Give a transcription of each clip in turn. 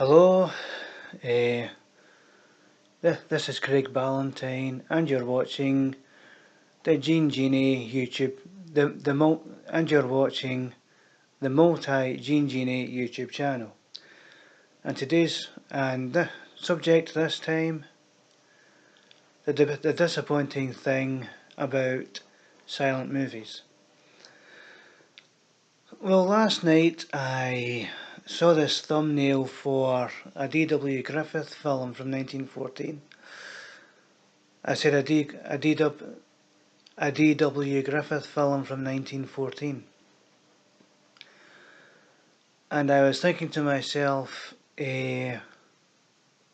Hello, uh, this is Craig Ballantyne, and you're watching the Gene Genie YouTube, and you're watching the Multi Gene Genie YouTube channel. And the subject this time, the disappointing thing about silent movies. Well, last night I saw this thumbnail for a D.W. Griffith film from 1914. I said a D.W. Griffith film from 1914. And I was thinking to myself, well,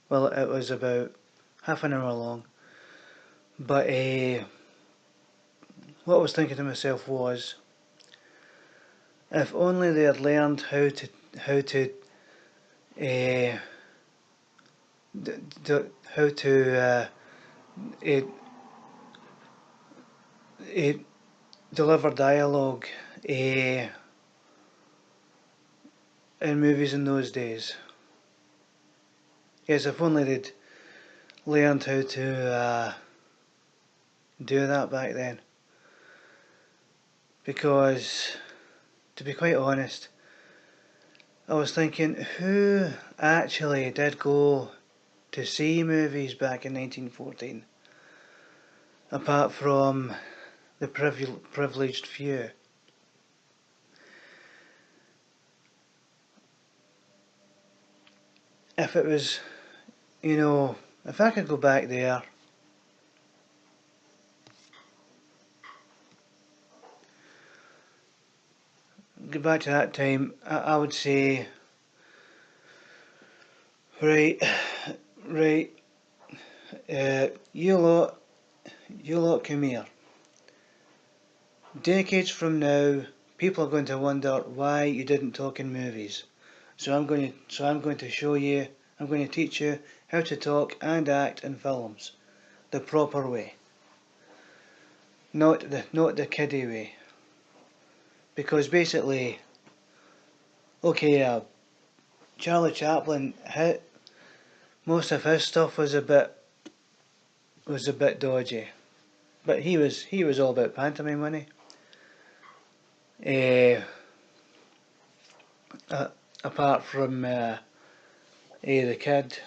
it was about half an hour long, but what I was thinking to myself was, if only they had learned how to how to deliver dialogue in movies in those days. Yes, if only they'd learned how to do that back then. Because, to be quite honest, I was thinking, who actually did go to see movies back in 1914? Apart from the privileged few. If it was, if I could go back there, go back to that time, I would say, right, you lot come here. Decades from now, people are going to wonder why you didn't talk in movies. So I'm going to show you, I'm going to teach you how to talk and act in films, the proper way, not the kiddie way. Because basically, okay, Charlie Chaplin, most of his stuff was a bit dodgy, but he was all about pantomime, wasn't he? Apart from the kid,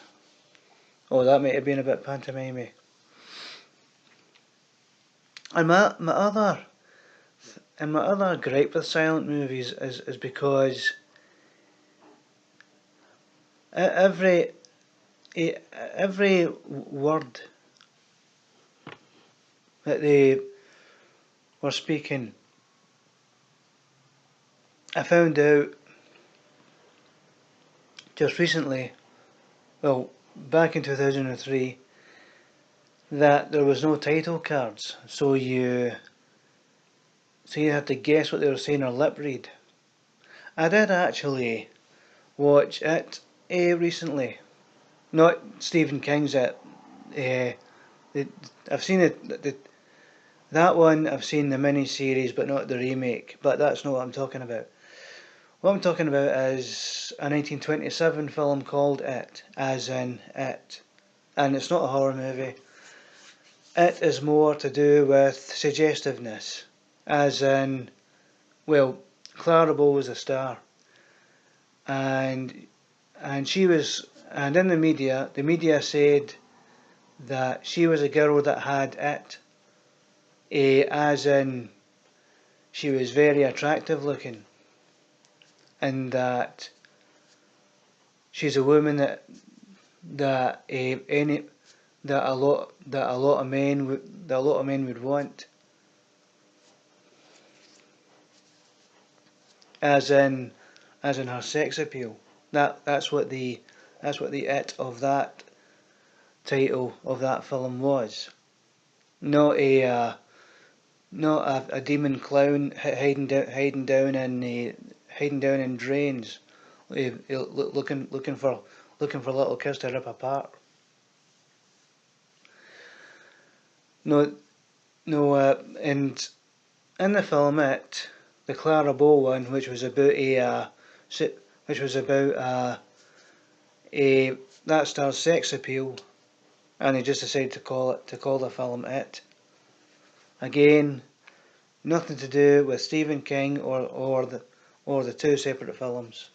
oh, that might have been a bit pantomimey. And my other gripe with silent movies is because every word that they were speaking, I found out just recently, well, back in 2003, that there was no title cards, so you had to guess what they were saying or lip read. I did actually watch it recently, not Stephen King's It. I've seen that one. I've seen the mini-series, but not the remake. But that's not what I'm talking about. What I'm talking about is a 1927 film called It, as in It, and it's not a horror movie. It is more to do with suggestiveness, as in, well, Clara Bow was a star, and she was, and in the media said that she was a girl that had it, as in she was very attractive looking, and that she's a woman that a lot of men would want, as in her sex appeal. That's what the it of that title of that film was. Not a demon clown hiding down in drains, looking for little kids to rip apart. And in the film It, the Clara Bow one, which was about that stars sex appeal, and they just decided to call the film It. Again, nothing to do with Stephen King or the two separate films.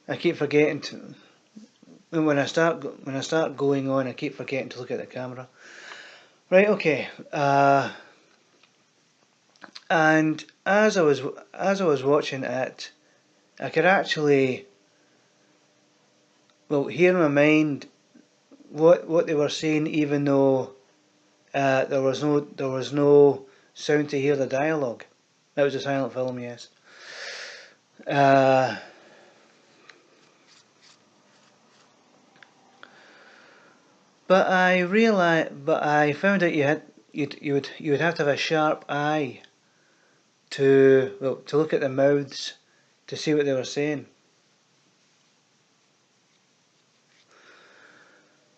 I keep forgetting to when I start going on, I keep forgetting to look at the camera. Right, okay. And as I was watching it, I could actually, hear in my mind what they were saying, even though there was no sound to hear the dialogue. That was a silent film, yes. But I found out you would have to have a sharp eye to look at the mouths to see what they were saying,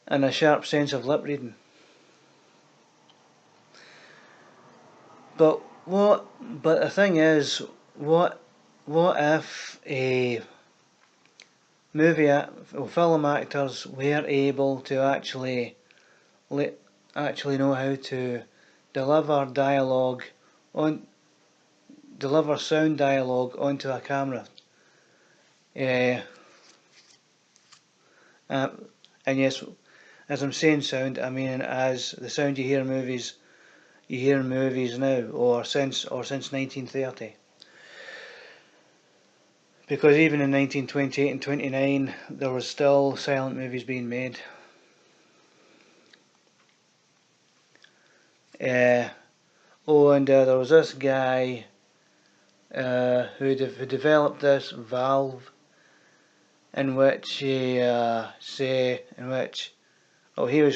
and a sharp sense of lip reading. But the thing is, what if a film actors were able to actually know how to deliver sound dialogue onto a camera? And yes, as I'm saying sound, I mean as the sound you hear in movies now, or since 1930. Because even in 1928 and 29, there was still silent movies being made. And there was this guy who developed this valve, in which he was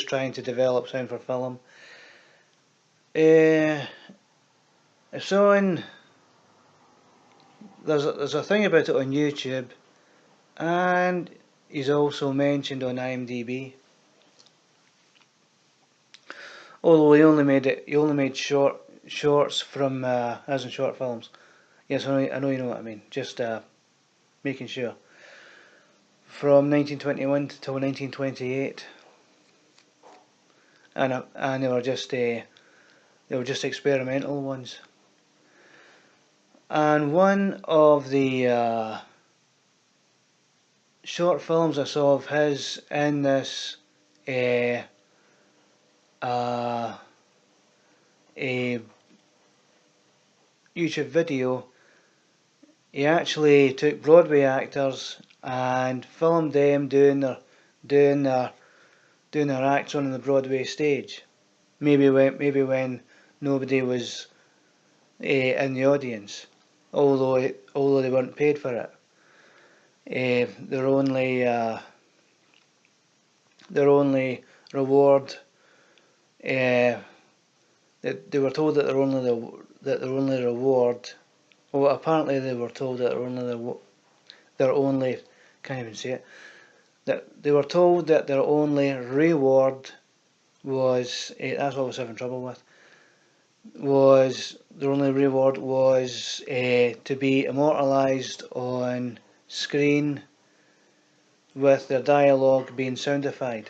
trying to develop sound for film. There's a thing about it on YouTube, and he's also mentioned on IMDb. Although he only made shorts from as in short films. Yes, I know you know what I mean. Just making sure. From 1921 till 1928, and they were just experimental ones. And one of the short films I saw of his in this a YouTube video, he actually took Broadway actors and filmed them doing their acts on the Broadway stage. Maybe when nobody was in the audience, although they weren't paid for it. Their only reward. They were told that their only reward. Well, apparently they were told that can't even say it. That they were told that their only reward was that's what I was having trouble with. Their only reward was to be immortalised on screen with their dialogue being soundified.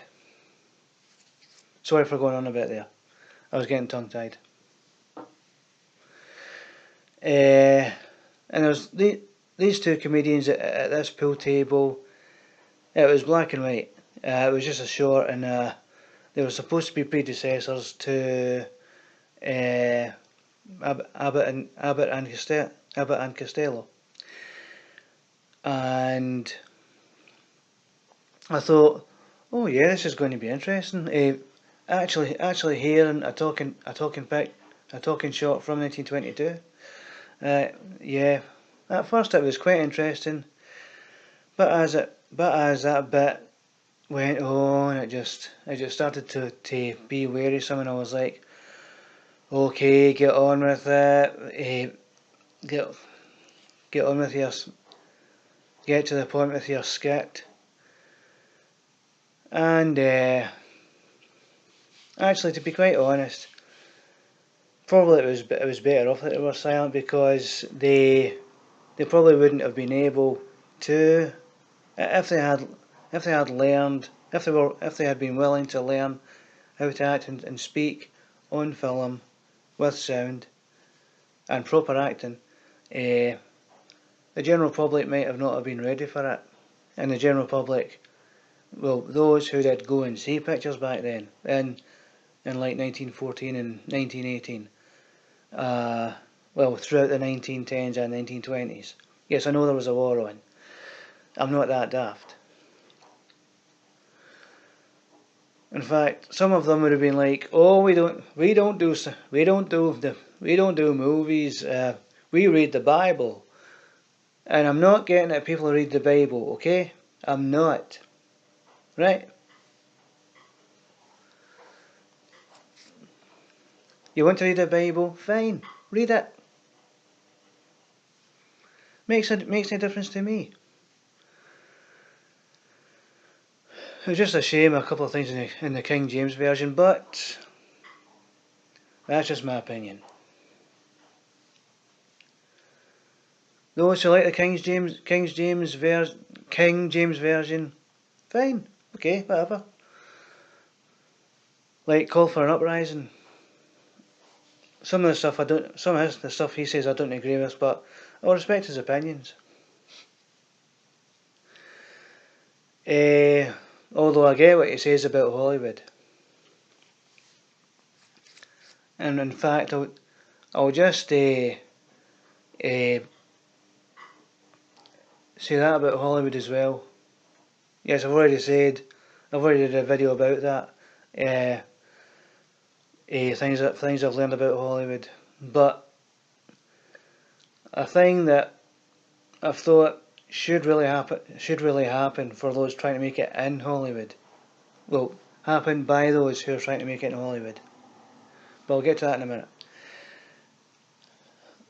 Sorry for going on a bit there. I was getting tongue-tied. And there's these two comedians at this pool table. It was black and white. It was just a short, and they were supposed to be predecessors to Abbott and Costello. And I thought, oh yeah, this is going to be interesting. Actually hearing a talking short from 1922. Yeah, at first it was quite interesting, but as that bit went on, it just started to be wearisome, and I was like, okay, get on with it. Get on with your, get to the point with your skit. And actually, to be quite honest, probably it was better off that they were silent, because they they probably wouldn't have been able to, if they had learned, if they had been willing to learn how to act and speak on film with sound and proper acting. The general public might have not have been ready for it, and the general public, well, those who did go and see pictures back then, in like 1914 and 1918, well, throughout the 1910s and 1920s. Yes, I know there was a war on. I'm not that daft. In fact, some of them would have been like, "Oh, we don't do movies. We read the Bible." And I'm not getting at people who read the Bible, okay? I'm not. Right? You want to read the Bible? Fine. Read it. Makes no difference to me. It was just a shame a couple of things in the King James version, but that's just my opinion. Those who like the King James version, fine, okay, whatever. Like Call for an Uprising. Some of the stuff he says I don't agree with, but I'll respect his opinions. Although I get what he says about Hollywood. And in fact, I'll just say that about Hollywood as well. Yes, I've already did a video about that. Things I've learned about Hollywood. But a thing that I've thought should really happen for those trying to make it in Hollywood. Well, happen by those who are trying to make it in Hollywood. But I'll get to that in a minute.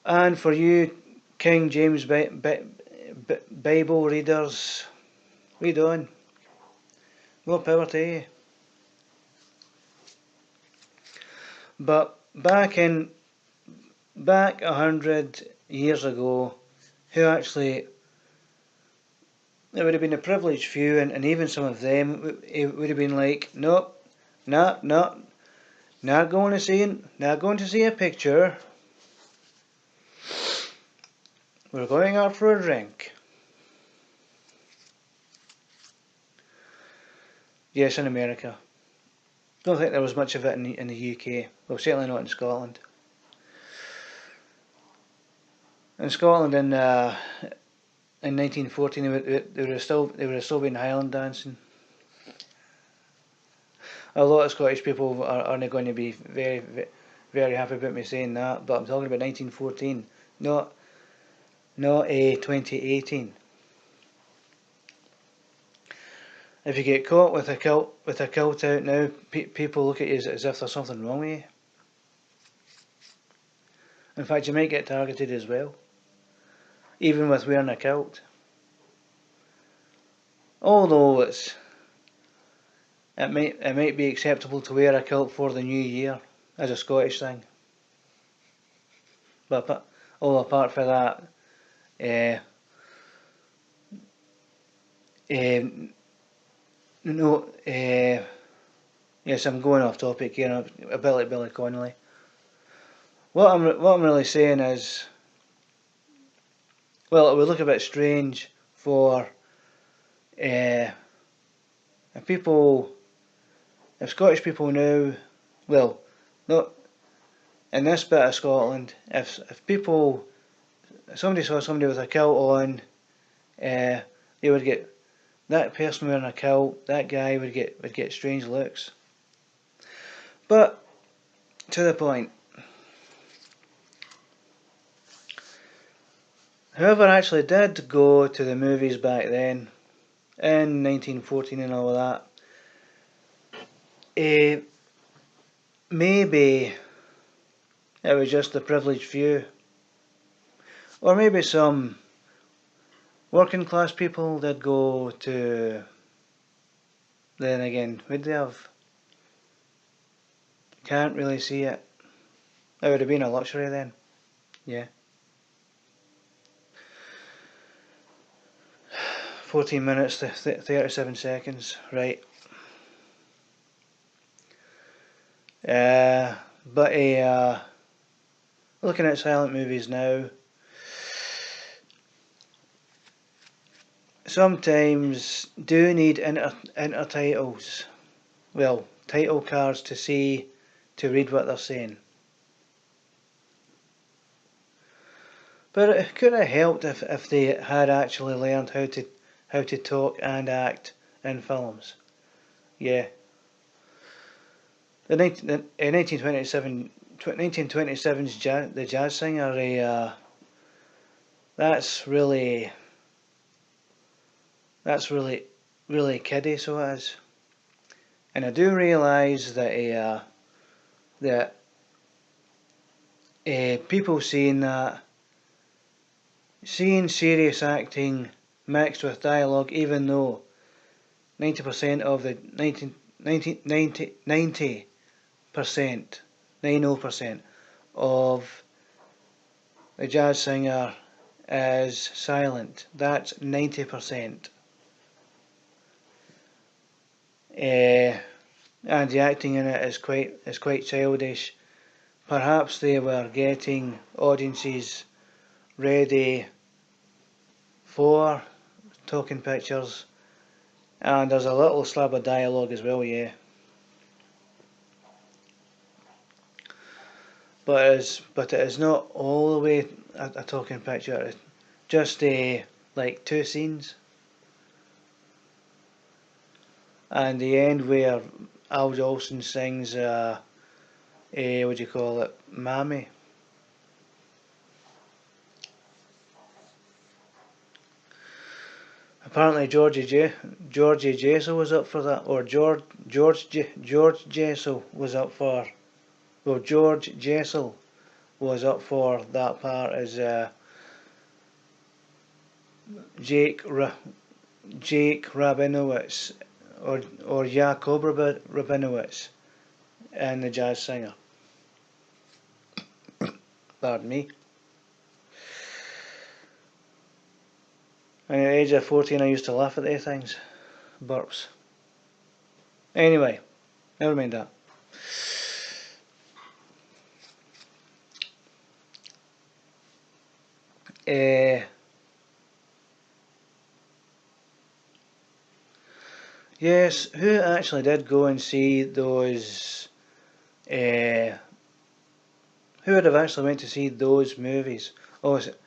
And for you King James Bible readers, read on. More power to you. But back 100 years ago, who actually, it would have been a privileged few, and even some of them, it would have been like, nope, not going to see a picture. We're going out for a drink. Yes, in America. Don't think there was much of it in the UK. Well, certainly not in Scotland. In Scotland, in 1914, they would have still been Highland dancing. A lot of Scottish people aren't going to be very, very happy about me saying that, but I'm talking about 1914, not 2018. If you get caught with a kilt out now, people look at you as if there's something wrong with you. In fact, you might get targeted as well, even with wearing a kilt. Although it might be acceptable to wear a kilt for the new year as a Scottish thing. But all apart from that, yes, I'm going off topic here, a bit like Billy Connolly. What I'm really saying is, well, it would look a bit strange for if Scottish people now, well, not in this bit of Scotland, if somebody saw somebody with a kilt on, they would get, that person wearing a kilt, that guy would get strange looks. But to the point, whoever actually did go to the movies back then, in 1914 and all of that, maybe it was just the privileged few, or maybe some working class people did go to. Then again, would they have? Can't really see it. It would have been a luxury then. Yeah. 14 minutes to 37 seconds, right. But looking at silent movies now, sometimes do need intertitles. Well, title cards to read what they're saying. But it could have helped if they had actually learned how to talk and act in films. Yeah. The 1927's The Jazz Singer, that's really really kiddie, so it is. And I do realise that people seeing serious acting mixed with dialogue, even though 90% of the 90% of The Jazz Singer is silent. That's 90%. And the acting in it is quite childish. Perhaps they were getting audiences ready for talking pictures, and there's a little slab of dialogue as well, yeah. But it is not all the way a talking picture. It's just like 2 scenes, and the end where Al Jolson sings what do you call it, Mammy. Apparently Georgie Jessel was up for that, or George Jessel was up for. Well, George Jessel was up for that part as Jake Rabinowitz or Jakob Rabinowitz in The Jazz Singer. Pardon me. And at the age of 14 I used to laugh at these things. Burps. Anyway, never mind that. Yes, who actually did go and see those who would have actually went to see those movies? Oh, is it?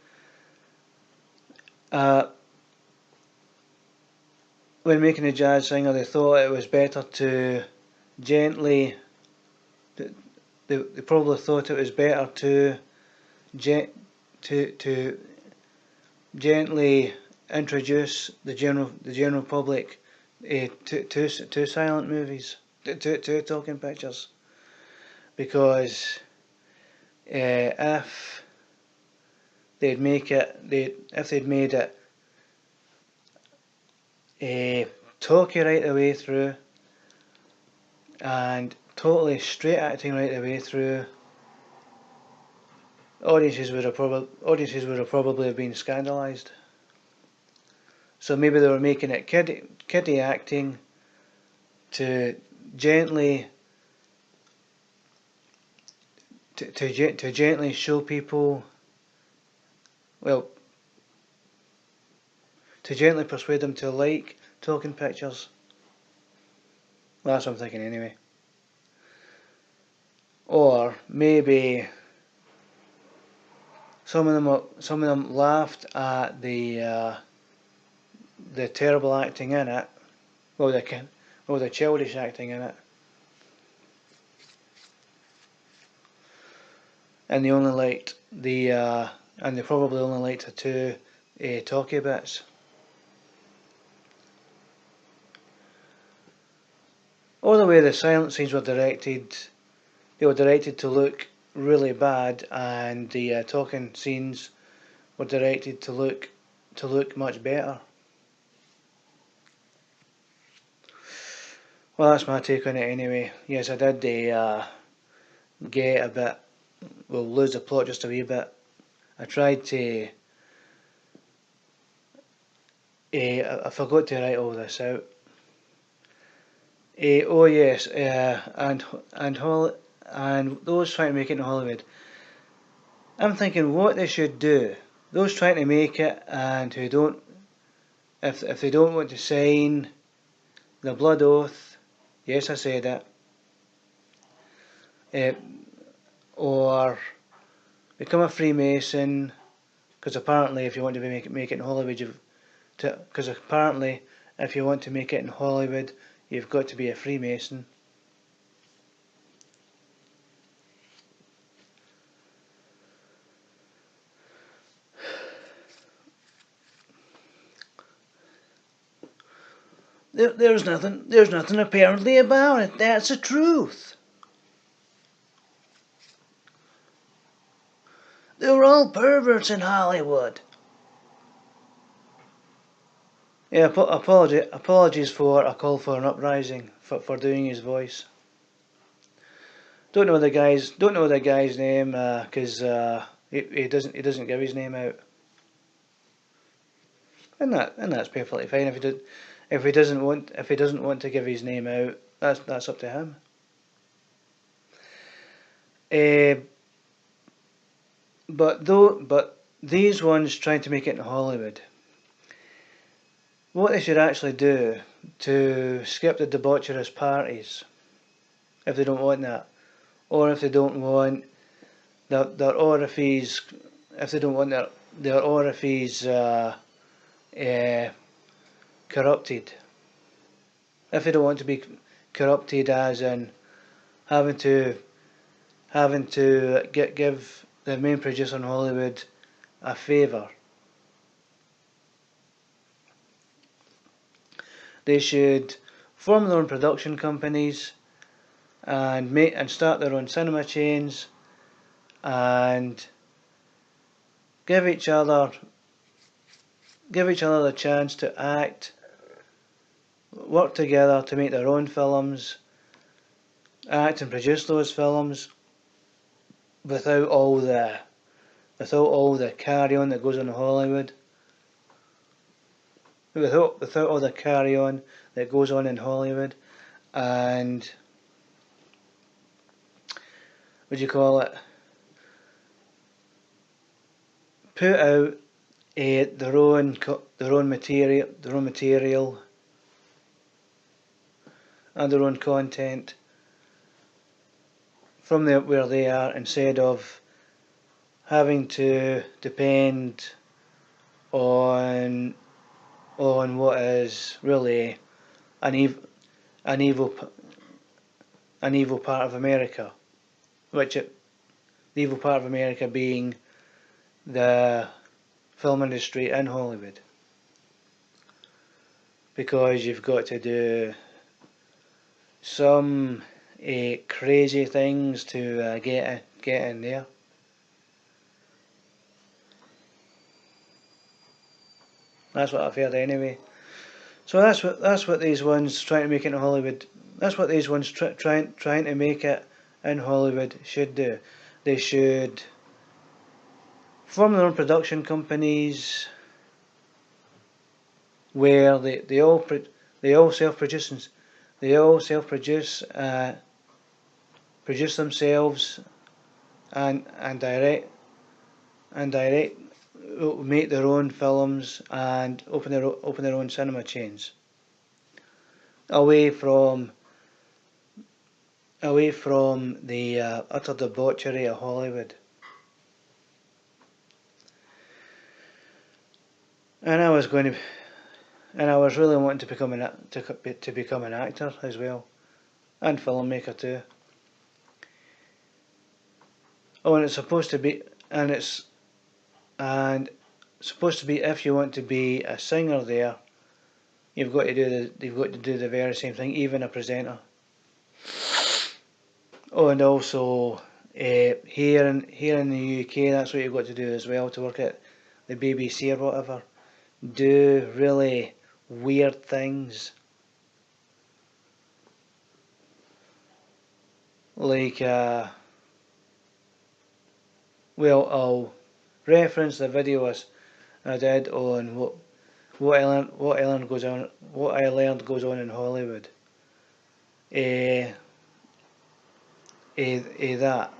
When making The Jazz Singer, they thought it was better to gently. They probably thought it was better to gently introduce the general public to silent movies, to talking pictures, because if they'd made it talky right the way through and totally straight acting right the way through, audiences would have probably been scandalised. So maybe they were making it kiddie acting to gently to gently show people, well, to gently persuade them to like talking pictures. Well, that's what I'm thinking anyway. Or maybe some of them laughed at the terrible acting in it, well, the childish acting in it, and they only liked and they probably only liked the 2 talky bits. Or the way the silent scenes were directed, they were directed to look really bad, and the talking scenes were directed to look much better. Well, that's my take on it anyway. Yes, I did get a bit, well, lose the plot just a wee bit. I tried to I forgot to write all this out. Oh yes, and those trying to make it in Hollywood. I'm thinking what they should do. Those trying to make it and who don't, if they don't want to sign the blood oath, yes I said it, or become a Freemason, because apparently if you want to make it in Hollywood, because apparently if you want to make it in Hollywood, you've got to be a Freemason. There's nothing apparently about it. That's the truth. They're all perverts in Hollywood. Yeah, apologies for a call for an uprising for doing his voice. Don't know the guy's name because he doesn't give his name out, and that's perfectly fine. If he doesn't want to give his name out, that's up to him. But these ones trying to make it in Hollywood, what they should actually do to skip the debaucherous parties, if they don't want that, or if they don't want their orifices, if they don't want their orifices corrupted, if they don't want to be corrupted as in having to give the main producer in Hollywood a favour, they should form their own production companies and start their own cinema chains and give each other the chance to act, work together to make their own films, act and produce those films without all the carry on that goes on in Hollywood. Without all the carry on that goes on in Hollywood, and what do you call it? Put out their own material and their own content from where they are, instead of having to depend on what is really an evil part of America, the evil part of America being the film industry in Hollywood, because you've got to do some crazy things to get in there. That's what I've heard anyway. So that's what these ones trying to make it in Hollywood. That's what these ones trying to make it in Hollywood should do. They should form their own production companies where they all self-produce produce themselves and direct make their own films and open their own cinema chains, away from the utter debauchery of Hollywood. And I was really wanting to become an actor as well, and filmmaker too. Oh, and it's supposed to be, if you want to be a singer there, you've got to do the very same thing, even a presenter. Oh, and also here in the UK, that's what you've got to do as well to work at the BBC or whatever. Do really weird things, like I'll reference the video I did on What I learned goes on in Hollywood. That.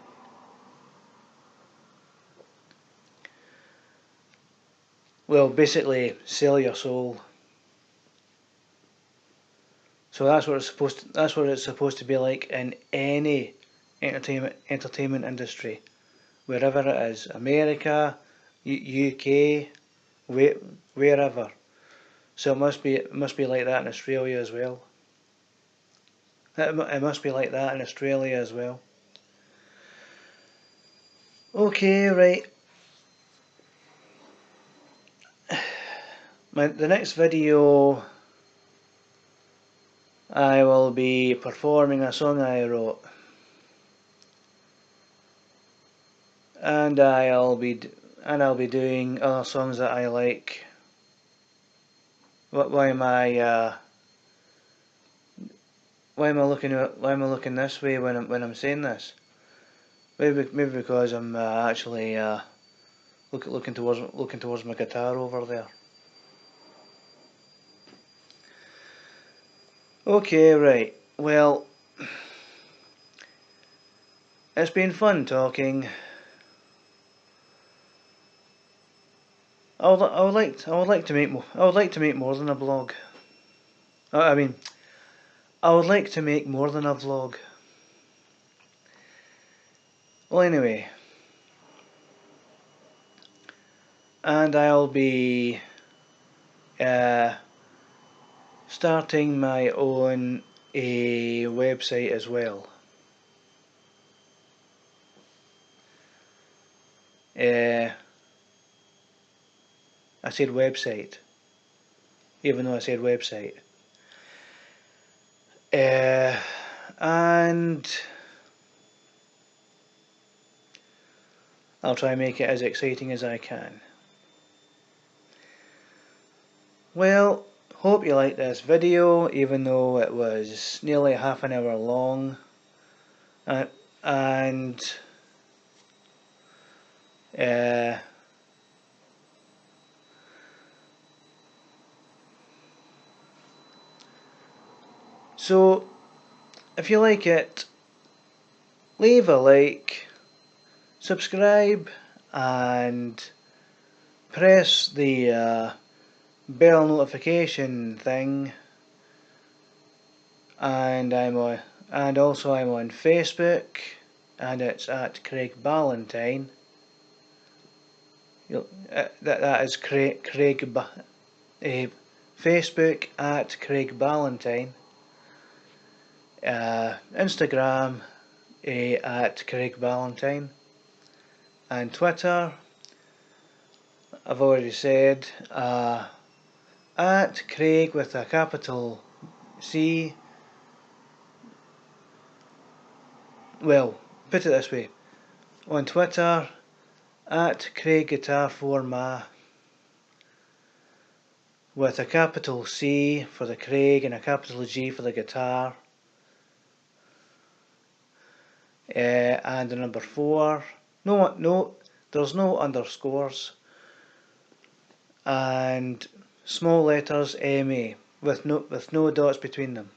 Well, basically, sell your soul. So that's what it's supposed to be like in any entertainment industry, wherever it is, America, UK, wherever. So it must be like that in Australia as well. It must be like that in Australia as well. Okay, right. The next video, I will be performing a song I wrote, and I'll be doing other songs that I like. Why am I looking this way when I'm saying this? Maybe because I'm actually looking towards my guitar over there. Okay, right. Well, it's been fun talking. I would like to make more than a blog. I mean, I would like to make more than a vlog. Well, anyway, and I'll be starting my own website as well. I said website, even though I said website. And I'll try and make it as exciting as I can. Well, hope you liked this video, even though it was nearly half an hour long. And so if you like it, leave a like, subscribe, and press the bell notification thing. And also I'm on Facebook, and it's at Craig Ballantyne. That is Facebook at Craig Ballantyne. Instagram at Craig Ballantyne, and Twitter, I've already said, at Craig with a capital C. Well, put it this way, on Twitter, at Craig Guitar 4 Ma, with a capital C for the Craig and a capital G for the guitar, and the number 4. No, there's no underscores, and small letters MA with no dots between them.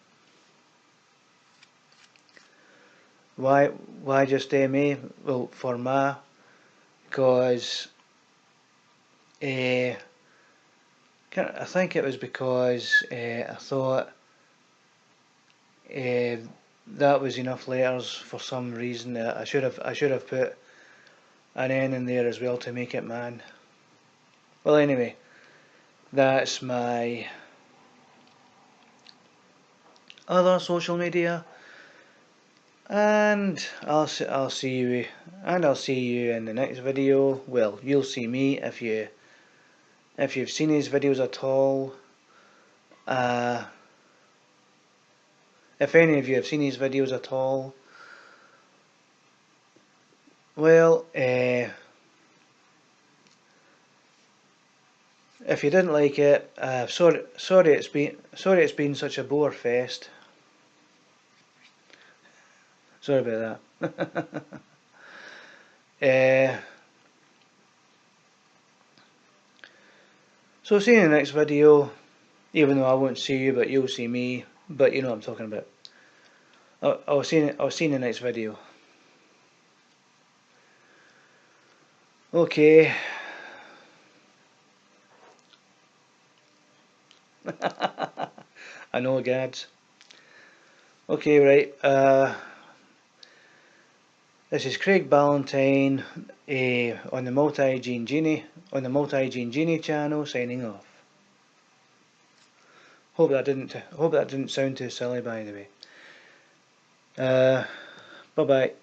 Why just MA? Well, for Ma, because I think it was because I thought that was enough letters for some reason. I should have put an N in there as well to make it man. Well, anyway, that's my other social media, and I'll see you in the next video. Well, you'll see me if you've seen these videos at all. If any of you have seen these videos at all, well, if you didn't like it, sorry it's been such a bore fest. Sorry about that. So see you in the next video, even though I won't see you, but you'll see me, but you know what I'm talking about. I'll see you in the next video. Okay. I know, gads. Okay, right. This is Craig Ballantyne on the Multi-Gene Genie channel, signing off. Hope that didn't sound too silly, by the way. Bye bye.